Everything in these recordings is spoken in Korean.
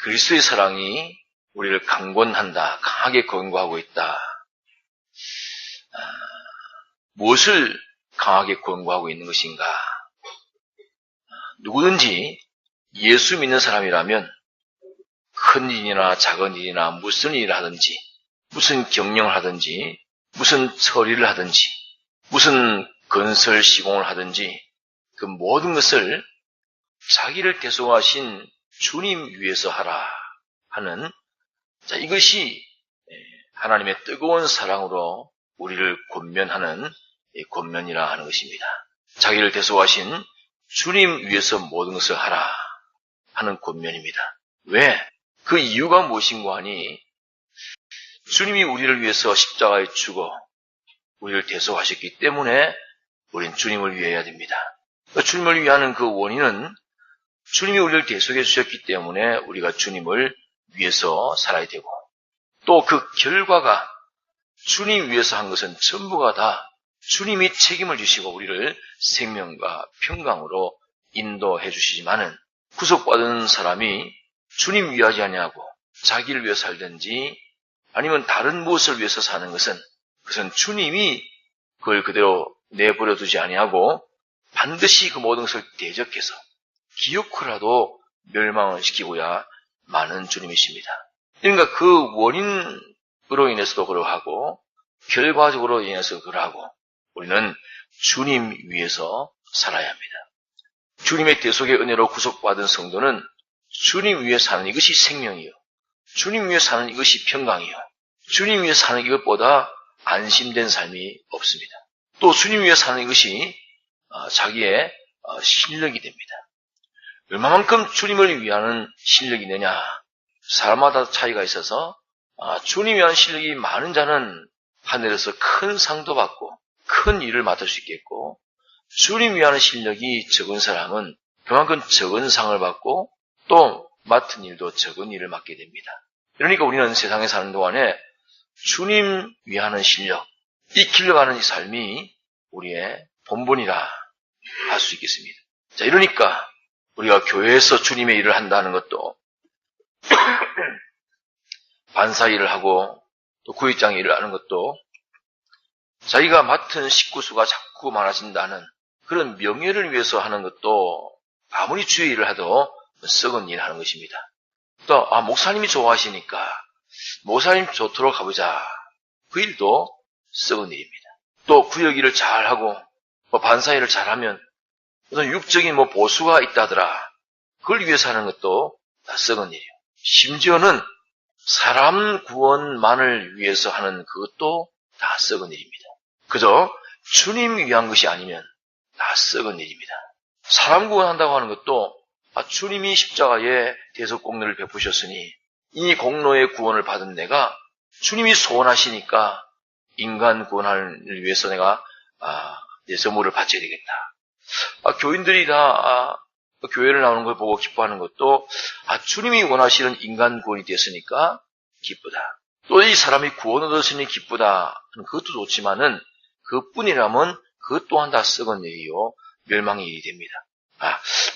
그리스도의 사랑이 우리를 강권한다, 강하게 권고하고 있다. 무엇을 강하게 권고하고 있는 것인가? 누구든지 예수 믿는 사람이라면 큰 일이나 작은 일이나 무슨 일을 하든지, 무슨 경영을 하든지, 무슨 처리를 하든지, 무슨 건설 시공을 하든지 그 모든 것을 자기를 대속하신 주님 위해서 하라 하는, 이것이 하나님의 뜨거운 사랑으로 우리를 권면하는 권면이라 하는 것입니다. 자기를 대속하신 주님 위해서 모든 것을 하라 하는 권면입니다. 왜? 그 이유가 무엇인가 하니 주님이 우리를 위해서 십자가에 죽어 우리를 대속하셨기 때문에 우린 주님을 위해야 됩니다. 주님을 위하는 그 원인은 주님이 우리를 대속해 주셨기 때문에 우리가 주님을 위해서 살아야 되고, 또 그 결과가 주님 위해서 한 것은 전부가 다 주님이 책임을 지시고 우리를 생명과 평강으로 인도해 주시지만은, 구속받은 사람이 주님 위하지 아니하고 자기를 위해 살든지 아니면 다른 무엇을 위해서 사는 것은, 그것은 주님이 그걸 그대로 내버려 두지 아니하고 반드시 그 모든 것을 대적해서 기어코라도 멸망을 시키고야 마는 주님이십니다. 그러니까 그 원인으로 인해서도 그러하고 결과적으로 인해서 그러하고 우리는 주님 위해서 살아야 합니다. 주님의 대속의 은혜로 구속받은 성도는 주님 위해 사는 이것이 생명이요, 주님 위해 사는 이것이 평강이요, 주님 위해 사는 이것보다 안심된 삶이 없습니다. 또 주님 위해 사는 이것이 자기의 실력이 됩니다. 얼마만큼 주님을 위하는 실력이 있느냐, 사람마다 차이가 있어서 주님 위한 실력이 많은 자는 하늘에서 큰 상도 받고 큰 일을 맡을 수 있겠고, 주님 위하는 실력이 적은 사람은 그만큼 적은 상을 받고 또 맡은 일도 적은 일을 맡게 됩니다. 그러니까 우리는 세상에 사는 동안에 주님 위하는 실력, 익히려가는 이 삶이 우리의 본분이라 할 수 있겠습니다. 자, 이러니까 우리가 교회에서 주님의 일을 한다는 것도 반사 일을 하고 또 구역장 일을 하는 것도 자기가 맡은 식구수가 자꾸 많아진다는 그런 명예를 위해서 하는 것도 아무리 주의 일을 해도 썩은 일을 하는 것입니다. 또 목사님이 좋아하시니까 목사님 좋도록 가보자, 그 일도 썩은 일입니다. 또 구역 일을 잘하고 반사 일을 잘하면 어떤 육적인 보수가 있다더라, 그걸 위해서 하는 것도 다 썩은 일이에요. 심지어는 사람 구원만을 위해서 하는 그것도 다 썩은 일입니다. 그저 주님 위한 것이 아니면 다 썩은 일입니다. 사람 구원한다고 하는 것도 주님이 십자가에 대속 공로를 베푸셨으니 이 공로의 구원을 받은 내가 주님이 소원하시니까 인간 구원을 위해서 내가 내 선물을 바쳐야 되겠다. 교인들이 다 교회를 나오는 걸 보고 기뻐하는 것도 주님이 원하시는 인간 구원이 됐으니까 기쁘다. 또 이 사람이 구원 얻었으니 기쁘다. 그것도 좋지만은 그뿐이라면 그것 또한 다 썩은 일이요, 멸망의 일이 됩니다.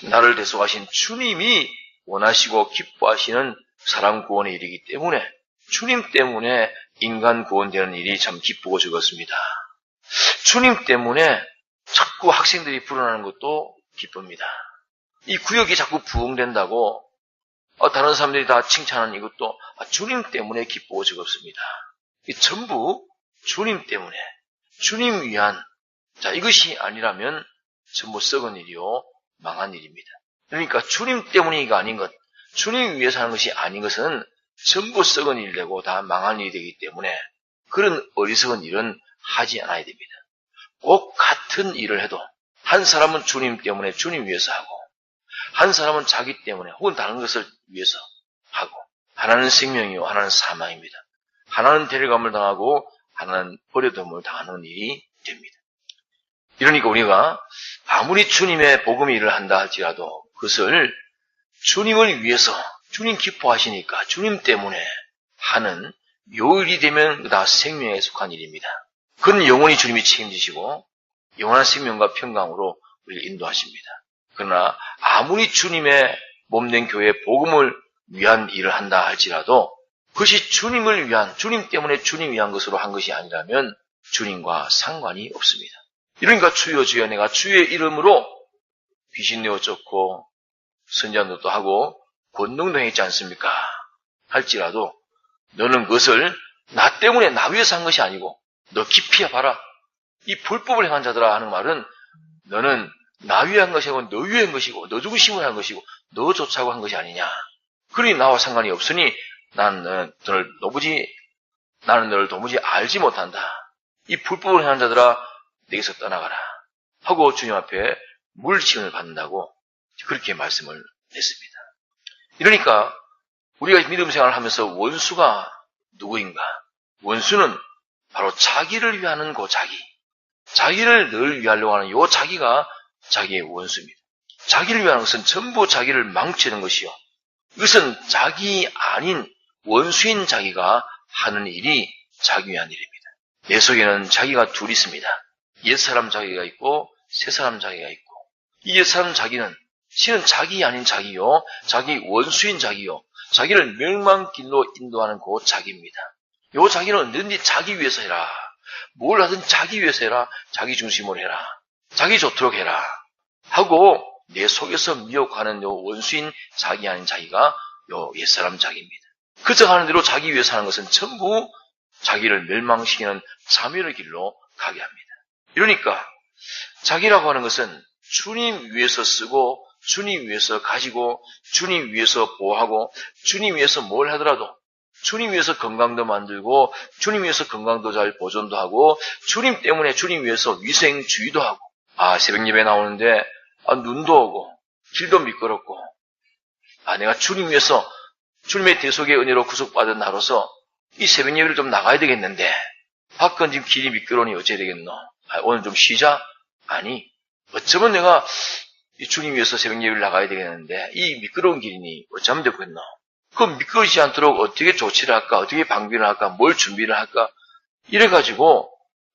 나를 대속하신 주님이 원하시고 기뻐하시는 사람 구원의 일이기 때문에 주님 때문에 인간 구원되는 일이 참 기쁘고 즐겁습니다. 주님 때문에 자꾸 학생들이 불어나는 것도 기쁩니다. 이 구역이 자꾸 부흥된다고 다른 사람들이 다 칭찬하는 이것도 주님 때문에 기쁘고 즐겁습니다. 이 전부 주님 때문에, 주님 위한, 이것이 아니라면 전부 썩은 일이요, 망한 일입니다. 그러니까 주님 때문이가 아닌 것, 주님 위해서 하는 것이 아닌 것은 전부 썩은 일이 되고 다 망한 일이 되기 때문에 그런 어리석은 일은 하지 않아야 됩니다. 꼭 같은 일을 해도 한 사람은 주님 때문에 주님 위해서 하고, 한 사람은 자기 때문에 혹은 다른 것을 위해서 하고, 하나는 생명이요 하나는 사망입니다. 하나는 데려감을 당하고 하나는 버려둠을 당하는 일이 됩니다. 이러니까 우리가 아무리 주님의 복음의 일을 한다 할지라도 그것을 주님을 위해서, 주님 기뻐하시니까 주님 때문에 하는 요일이 되면 다 생명에 속한 일입니다. 그건 영원히 주님이 책임지시고 영원한 생명과 평강으로 우리를 인도하십니다. 그러나 아무리 주님의 몸된 교회에 복음을 위한 일을 한다 할지라도 그것이 주님을 위한, 주님 때문에 주님 위한 것으로 한 것이 아니라면 주님과 상관이 없습니다. 이러니까 주여 주여 내가 주의 이름으로 귀신 내어 쫓고 선전도 하고 권능도 했지 않습니까? 할지라도 너는 그것을 나 때문에 나 위해서 한 것이 아니고 너 깊이 봐라. 이 불법을 행한 자들아 하는 말은 너는 나 위해 한 것이 아니고 너 위해 한 것이고 너 중심으로 한 것이고 너 쫓아고 한 것이 아니냐. 그러니 나와 상관이 없으니 나는 너를 도무지 알지 못한다. 이 불법을 행한 자들아 내게서 떠나가라. 하고 주님 앞에 물리치움을 받는다고 그렇게 말씀을 했습니다. 이러니까 우리가 믿음 생활을 하면서 원수가 누구인가? 원수는 바로 자기를 위하는 그 자기. 자기를 늘 위하려고 하는 요 자기가 자기의 원수입니다. 자기를 위하는 것은 전부 자기를 망치는 것이요. 이것은 자기 아닌 원수인 자기가 하는 일이 자기 위한 일입니다. 내 속에는 자기가 둘 있습니다. 옛사람 자기가 있고 새사람 자기가 있고 이 옛사람 자기는 실은 자기 아닌 자기요. 자기 원수인 자기요. 자기를 멸망길로 인도하는 그 자기입니다. 요 자기는 언제든지 자기 위해서 해라. 뭘 하든 자기 위해서 해라. 자기 중심으로 해라. 자기 좋도록 해라. 하고 내 속에서 미혹하는 요 원수인 자기 아닌 자기가 요 옛사람 자기입니다. 그저 하는 대로 자기 위해서 하는 것은 전부 자기를 멸망시키는 자멸의 길로 가게 합니다. 이러니까 자기라고 하는 것은 주님 위해서 쓰고 주님 위해서 가지고 주님 위해서 보호하고 주님 위해서 뭘 하더라도 주님 위해서 건강도 만들고 주님 위해서 건강도 잘 보존도 하고 주님 때문에 주님 위해서 위생주의도 하고 새벽 예배 나오는데 눈도 오고 길도 미끄럽고 내가 주님 위해서 주님의 대속의 은혜로 구속받은 나로서 이 새벽 예배를 좀 나가야 되겠는데 밖은 지금 길이 미끄러우니 어찌해야 되겠노? 오늘 좀 쉬자? 아니 어쩌면 내가 주님 위해서 새벽 예배를 나가야 되겠는데 이 미끄러운 길이니 어쩌면 되겠노? 그럼 미끄러지지 않도록 어떻게 조치를 할까? 어떻게 방비를 할까? 뭘 준비를 할까? 이래가지고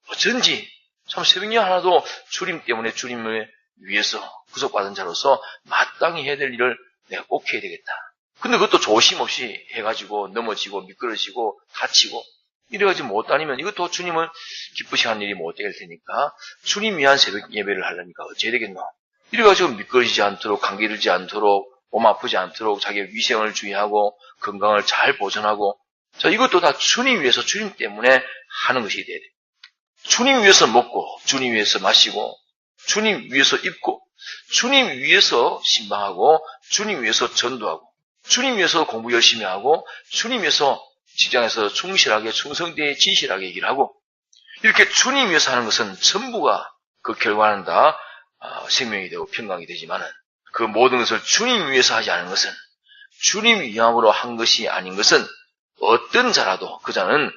어쩐지 참 새벽 예배 하나도 주님 때문에 주님을 위해서 구속받은 자로서 마땅히 해야 될 일을 내가 꼭 해야 되겠다. 근데 그것도 조심 없이 해가지고 넘어지고 미끄러지고 다치고 이래가지고 못 다니면 이것도 주님을 기쁘시게 하는 일이 못 될 테니까 주님 위한 새벽 예배를 하려니까 어찌해야 되겠노? 이래가지고 미끄러지지 않도록 감기 들지 않도록 몸 아프지 않도록 자기의 위생을 주의하고 건강을 잘 보존하고 자 이것도 다 주님 위해서 주님 때문에 하는 것이 돼야 돼요. 주님 위해서 먹고 주님 위해서 마시고 주님 위해서 입고 주님 위해서 신방하고 주님 위해서 전도하고 주님 위해서 공부 열심히 하고 주님 위해서 직장에서 충실하게 충성되게 진실하게 일하고 이렇게 주님 위해서 하는 것은 전부가 그 결과는 다 생명이 되고 평강이 되지만은 그 모든 것을 주님 위해서 하지 않은 것은 주님 위함으로 한 것이 아닌 것은 어떤 자라도 그 자는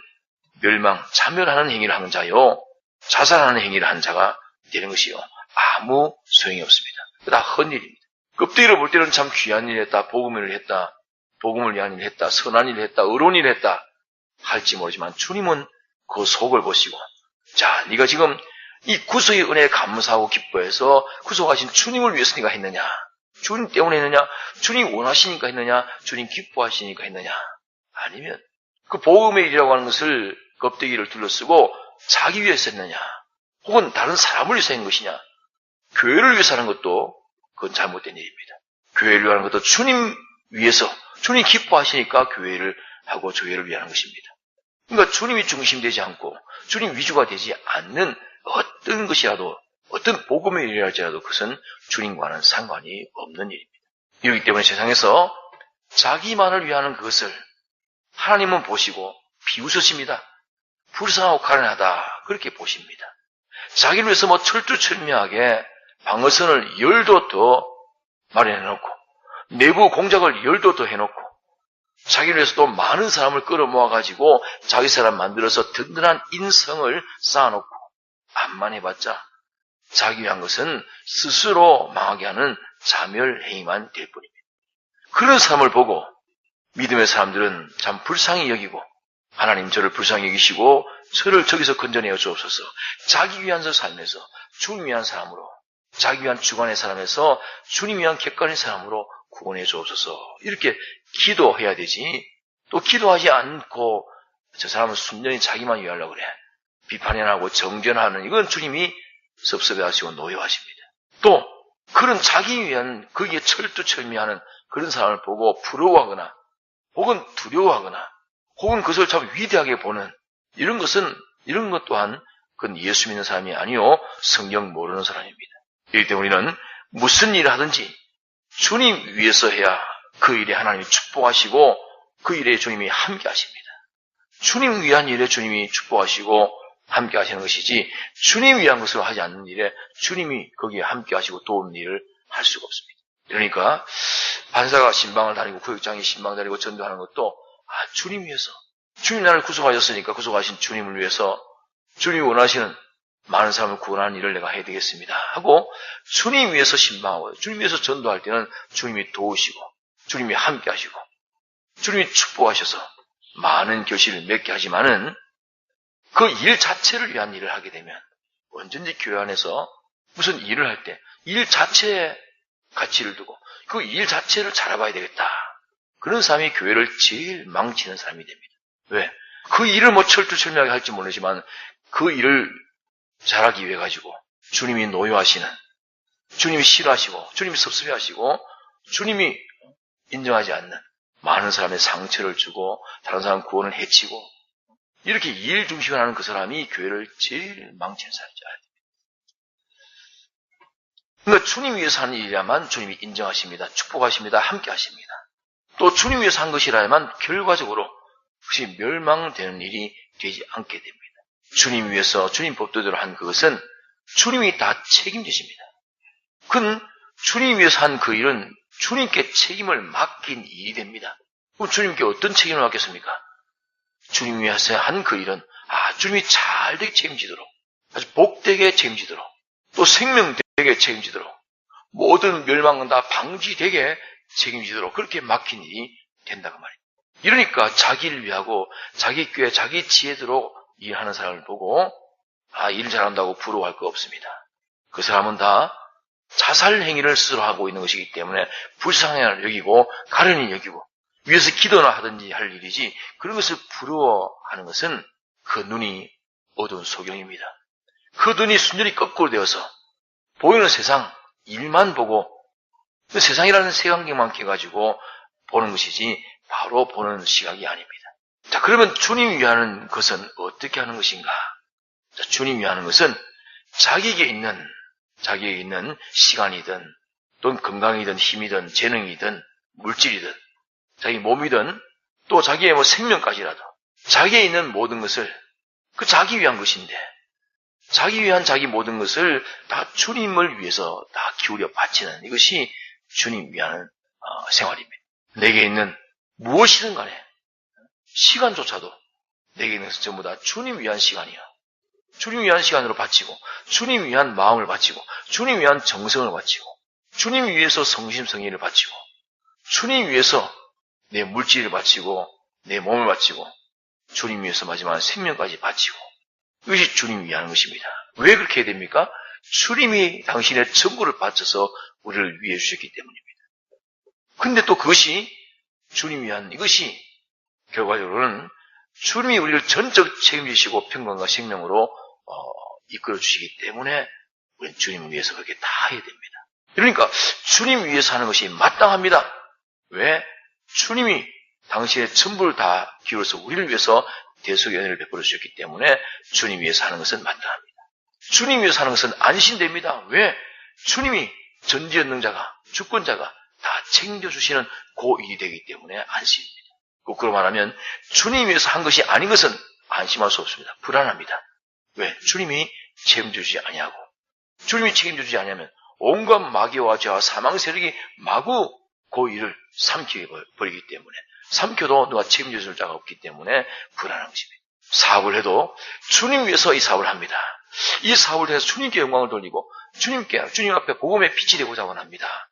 자멸하는 행위를 한 자요 자살하는 행위를 한 자가 되는 것이요 아무 소용이 없습니다. 다 헛일입니다. 껍데기로 볼 때는 참 귀한 일을 했다, 복음을 했다, 복음을 위한 일을 했다, 선한 일을 했다, 의로운 일을 했다 할지 모르지만 주님은 그 속을 보시고 자, 네가 지금 이 구속의 은혜에 감사하고 기뻐해서 구속하신 주님을 위해서 네가 했느냐? 주님 때문에 했느냐? 주님 원하시니까 했느냐? 주님 기뻐하시니까 했느냐? 아니면 그 복음의 일이라고 하는 것을 껍데기를 둘러쓰고 자기 위해서 했느냐? 혹은 다른 사람을 위해서 한 것이냐? 교회를 위해서 하는 것도 그건 잘못된 일입니다. 교회를 위하는 것도 주님 위해서 주님 기뻐하시니까 교회를 하고 교회를 위하는 것입니다. 그러니까 주님이 중심되지 않고 주님 위주가 되지 않는 어떤 것이라도 어떤 복음의 일이랄지라도 그것은 주님과는 상관이 없는 일입니다. 이렇기 때문에 세상에서 자기만을 위하는 그것을 하나님은 보시고 비웃으십니다. 불쌍하고 가련하다 그렇게 보십니다. 자기를 위해서 철두철미하게 방어선을 열도 더 마련해놓고 내부 공작을 열도 더 해놓고 자기를 위해서 또 많은 사람을 끌어모아가지고 자기 사람 만들어서 든든한 인성을 쌓아놓고 암만 해봤자 자기 위한 것은 스스로 망하게 하는 자멸행위만 될 뿐입니다. 그런 사람을 보고 믿음의 사람들은 참 불쌍히 여기고 하나님 저를 불쌍히 여기시고 저를 저기서 건져내어 주옵소서. 자기 위한 삶에서 주님 위한 사람으로 자기 위한 주관의 사람에서 주님 위한 객관의 사람으로 구원해 주옵소서. 이렇게 기도해야 되지. 또 기도하지 않고 저 사람은 순전히 자기만 위하려고 그래. 비판하고 정죄하는 이건 주님이 섭섭해하시고 노여하십니다. 또 그런 자기 위한 거기에 철두철미하는 그런 사람을 보고 부러워하거나 혹은 두려워하거나 혹은 그것을 참 위대하게 보는 이런 것 또한 그건 예수 믿는 사람이 아니요 성경 모르는 사람입니다. 그렇기 때문에 우리는 무슨 일을 하든지 주님 위해서 해야 그 일에 하나님이 축복하시고 그 일에 주님이 함께 하십니다. 주님 위한 일에 주님이 축복하시고 함께 하시는 것이지 주님 위한 것으로 하지 않는 일에 주님이 거기에 함께 하시고 도우는 일을 할 수가 없습니다. 그러니까 판사가 신방을 다니고 구역장이 신방 다니고 전도하는 것도 주님 위해서 주님 나를 구속하셨으니까 구속하신 주님을 위해서 주님이 원하시는 많은 사람을 구원하는 일을 내가 해야 되겠습니다 하고 주님 위해서 신방하고 주님 위해서 전도할 때는 주님이 도우시고 주님이 함께 하시고 주님이 축복하셔서 많은 결실을 맺게 하지만은 그 일 자체를 위한 일을 하게 되면 언제든지 교회 안에서 무슨 일을 할 때 일 자체에 가치를 두고 그 일 자체를 잘해봐야 되겠다. 그런 사람이 교회를 제일 망치는 사람이 됩니다. 왜? 그 일을 철두철미하게 할지 모르지만 그 일을 잘하기 위해 가지고 주님이 노여하시는, 주님이 싫어하시고, 주님이 섭섭해하시고, 주님이 인정하지 않는 많은 사람의 상처를 주고 다른 사람 구원을 해치고 이렇게 일 중심으로 하는 그 사람이 교회를 제일 망치는 사람이죠. 그러니까 주님 위해서 하는 일이야만 주님이 인정하십니다. 축복하십니다. 함께 하십니다. 또 주님 위해서 한 것이라야만 결과적으로 그것이 멸망되는 일이 되지 않게 됩니다. 주님 위해서 주님 법도대로 한 그것은 주님이 다 책임지십니다. 그건 주님 위해서 한 그 일은 주님께 책임을 맡긴 일이 됩니다. 그럼 주님께 어떤 책임을 맡겼습니까? 주님 위해서 한 그 일은 주님이 잘되게 책임지도록 아주 복되게 책임지도록 또 생명되게 책임지도록 모든 멸망은 다 방지되게 책임지도록 그렇게 맡긴 일이 된다고 말입니다. 이러니까 자기를 위하고 자기 꾀 자기 지혜대로 일하는 사람을 보고 일 잘한다고 부러워할 거 없습니다. 그 사람은 다 자살 행위를 스스로 하고 있는 것이기 때문에 불쌍히 여기고 가련히 여기고 위에서 기도나 하든지 할 일이지 그런 것을 부러워하는 것은 그 눈이 어두운 소경입니다. 그 눈이 순전히 거꾸로 되어서 보이는 세상 일만 보고 그 세상이라는 색안경만 껴가지고 보는 것이지 바로 보는 시각이 아닙니다. 자, 그러면 주님 위하는 것은 어떻게 하는 것인가? 자, 주님 위하는 것은 자기에게 있는 시간이든 또는 건강이든 힘이든 재능이든 물질이든 자기 몸이든 또 자기의 생명까지라도 자기에 있는 모든 것을 그 자기 위한 것인데 자기 위한 자기 모든 것을 다 주님을 위해서 다 기울여 바치는 이것이 주님 위하는 생활입니다. 내게 있는 무엇이든 간에 시간조차도 내게 있는 것은 전부 다 주님 위한 시간이야. 주님 위한 시간으로 바치고 주님 위한 마음을 바치고 주님 위한 정성을 바치고 주님 위해서 성심성의를 바치고 주님 위해서 내 물질을 바치고 내 몸을 바치고 주님 위해서 마지막 생명까지 바치고 이것이 주님 위하는 것입니다. 왜 그렇게 해야 됩니까? 주님이 당신의 전부를 바쳐서 우리를 위해 주셨기 때문입니다. 근데 또 그것이 주님 위한 이것이 결과적으로는 주님이 우리를 전적 책임지시고 평강과 생명으로 이끌어 주시기 때문에 우리는 주님을 위해서 그렇게 다 해야 됩니다. 그러니까 주님 위해서 하는 것이 마땅합니다. 왜? 주님이 당신의 전부를 다 기울여서 우리를 위해서 대속의 은혜를 베풀어 주셨기 때문에 주님 위해서 하는 것은 마땅합니다. 주님 위해서 하는 것은 안심됩니다. 왜? 주님이 전지전능자가 주권자가 다 책임져 주시는 그 일이 되기 때문에 안심입니다. 거꾸로 말하면 주님 위해서 한 것이 아닌 것은 안심할 수 없습니다. 불안합니다. 왜? 주님이 책임져 주지 아니하고 주님이 책임져 주지 아니하면 온갖 마귀와 죄와 사망 세력이 마구 그 일을 삼켜버리기 때문에 삼켜도 누가 책임져 줄 자가 없기 때문에 불안한 것입니다. 사업을 해도 주님 위해서 이 사업을 합니다. 이 사업을 통해서 주님께 영광을 돌리고 주님 앞에 복음의 빛이 되고자 원합니다.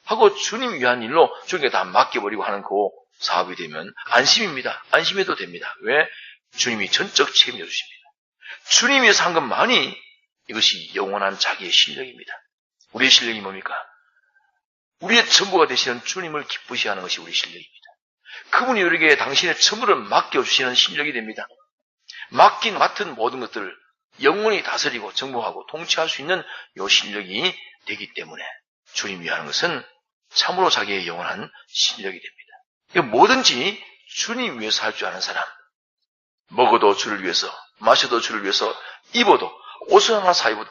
하고 주님 위한 일로 주님께 다 맡겨버리고 하는 그 사업이 되면 안심입니다. 안심해도 됩니다. 왜? 주님이 전적 책임져 주십니다. 주님 위해서 한 것만이 이것이 영원한 자기의 실력입니다. 우리의 실력이 뭡니까? 우리의 전부가 되시는 주님을 기쁘시하는 것이 우리 실력입니다. 그분이 우리에게 당신의 처물을 맡겨주시는 실력이 됩니다. 맡은 모든 것들을 영원히 다스리고 정복하고 통치할 수 있는 이 실력이 되기 때문에 주님이 하는 것은 참으로 자기의 영원한 실력이 됩니다. 뭐든지 주님 위해서 할 줄 아는 사람, 먹어도 주를 위해서, 마셔도 주를 위해서, 입어도, 옷을 하나 사 입어도,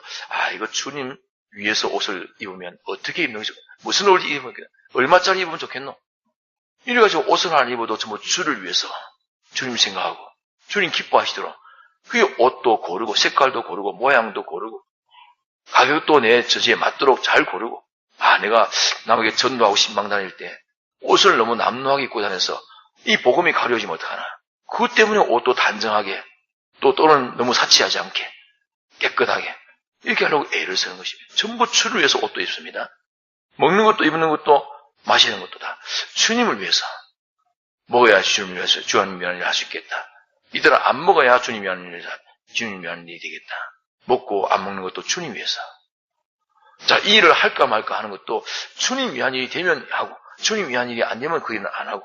이거 주님 위해서 옷을 입으면 어떻게 입는 거죠? 무슨 옷을 입으면, 얼마짜리 입으면 좋겠노? 이래가지고 옷을 하나 입어도 전부 주를 위해서, 주님 생각하고, 주님 기뻐하시도록, 그게 옷도 고르고, 색깔도 고르고, 모양도 고르고, 가격도 내 저지에 맞도록 잘 고르고, 내가 남에게 전도하고 신방 다닐 때, 옷을 너무 남루하게 입고 다녀서, 이 복음이 가려지면 어떡하나. 그것 때문에 옷도 단정하게, 또는 너무 사치하지 않게, 깨끗하게, 이렇게 하려고 애를 쓰는 것입니다. 전부 주를 위해서 옷도 입습니다. 먹는 것도 입는 것도 마시는 것도 다 주님을 위해서. 먹어야 주님을 위해서 주님을 위한 일을 할 수 있겠다. 이들은 안 먹어야 주님이 하는 일을 주님이 하는 일이 되겠다. 먹고 안 먹는 것도 주님 위해서. 자, 이 일을 할까 말까 하는 것도 주님 위한 일이 되면 하고, 주님 위한 일이 안 되면 그 일은 안 하고,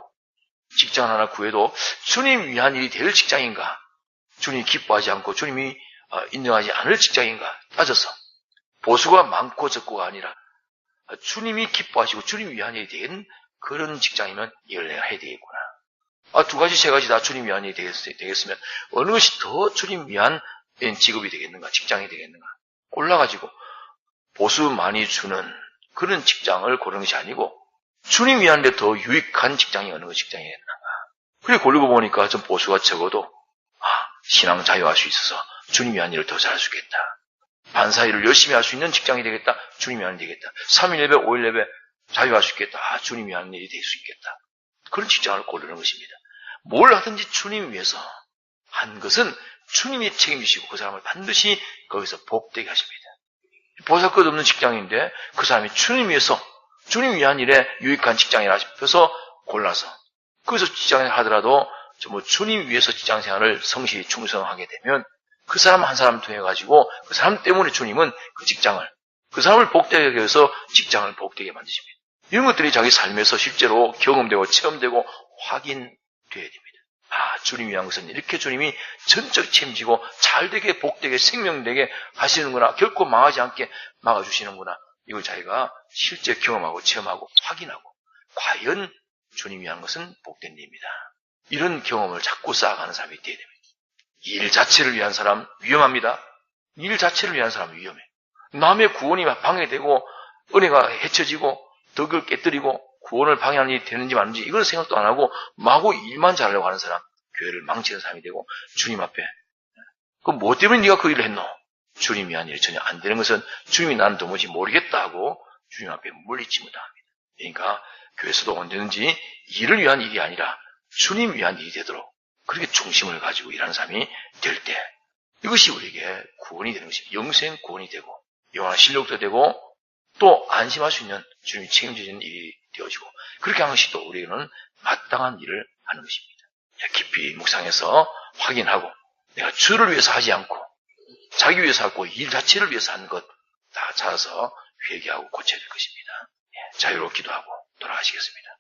직장 하나 구해도 주님 위한 일이 될 직장인가, 주님이 기뻐하지 않고 주님이 인정하지 않을 직장인가 따져서, 보수가 많고 적고가 아니라 주님이 기뻐하시고 주님 위한 일이 되는 그런 직장이면 이걸 내가 해야 되겠구나. 두 가지, 세 가지 다 주님 위한 일이 되겠으면 어느 것이 더 주님 위한 직업이 되겠는가, 직장이 되겠는가. 골라가지고 보수 많이 주는 그런 직장을 고르는 것이 아니고 주님 위한 데 더 유익한 직장이 어느 직장이겠는가. 그래 고르고 보니까 좀 보수가 적어도 신앙 자유할 수 있어서 주님 위한 일을 더 잘할 수 있겠다. 반사 일을 열심히 할 수 있는 직장이 되겠다. 주님 위한 일이 되겠다. 3일 예배, 5일 예배 자유할 수 있겠다. 주님 위한 일이 될 수 있겠다. 그런 직장을 고르는 것입니다. 뭘 하든지 주님 위해서 한 것은 주님이 책임지시고 그 사람을 반드시 거기서 복되게 하십니다. 보살 것 없는 직장인데 그 사람이 주님 위해서, 주님 위한 일에 유익한 직장이라 싶어서 골라서 거기서 직장을 하더라도 전부 주님 위해서 직장생활을 성실히 충성하게 되면 그 사람 한 사람 통해 가지고 그 사람 때문에 주님은 그 직장을, 그 사람을 복되게 해서 직장을 복되게 만드십니다. 이런 것들이 자기 삶에서 실제로 경험되고 체험되고 확인되어야 됩니다. 주님 위한 것은 이렇게 주님이 전적 책임지고 잘되게 복되게 생명되게 하시는구나. 결코 망하지 않게 막아주시는구나. 이걸 자기가 실제 경험하고 체험하고 확인하고 과연 주님 위한 것은 복된 일입니다. 이런 경험을 자꾸 쌓아가는 사람이 되어야 됩니다. 일 자체를 위한 사람 위험합니다. 일 자체를 위한 사람 위험해. 남의 구원이 방해되고 은혜가 헤쳐지고 덕을 깨뜨리고 구원을 방해하는 일이 되는지 마는지 이건 생각도 안 하고 마구 일만 잘하려고 하는 사람, 교회를 망치는 사람이 되고 주님 앞에 그럼 뭐 때문에 네가 그 일을 했노? 주님 위한 일이 전혀 안 되는 것은 주님이 나는 도무지 모르겠다 하고 주님 앞에 물리치 못합니다. 그러니까 교회에서도 언제든지 일을 위한 일이 아니라 주님 위한 일이 되도록 그렇게 중심을 가지고 일하는 사람이 될 때 이것이 우리에게 구원이 되는 것입니다. 영생 구원이 되고 영원한 실력도 되고 또 안심할 수 있는 주님이 책임지는 일이 되어지고 그렇게 하는 것이 또 우리에게는 마땅한 일을 하는 것입니다. 깊이 묵상해서 확인하고 내가 주를 위해서 하지 않고 자기 위해서 하고 일 자체를 위해서 하는 것 다 찾아서 회개하고 고쳐야 될 것입니다. 자유롭기도 하고 돌아가시겠습니다.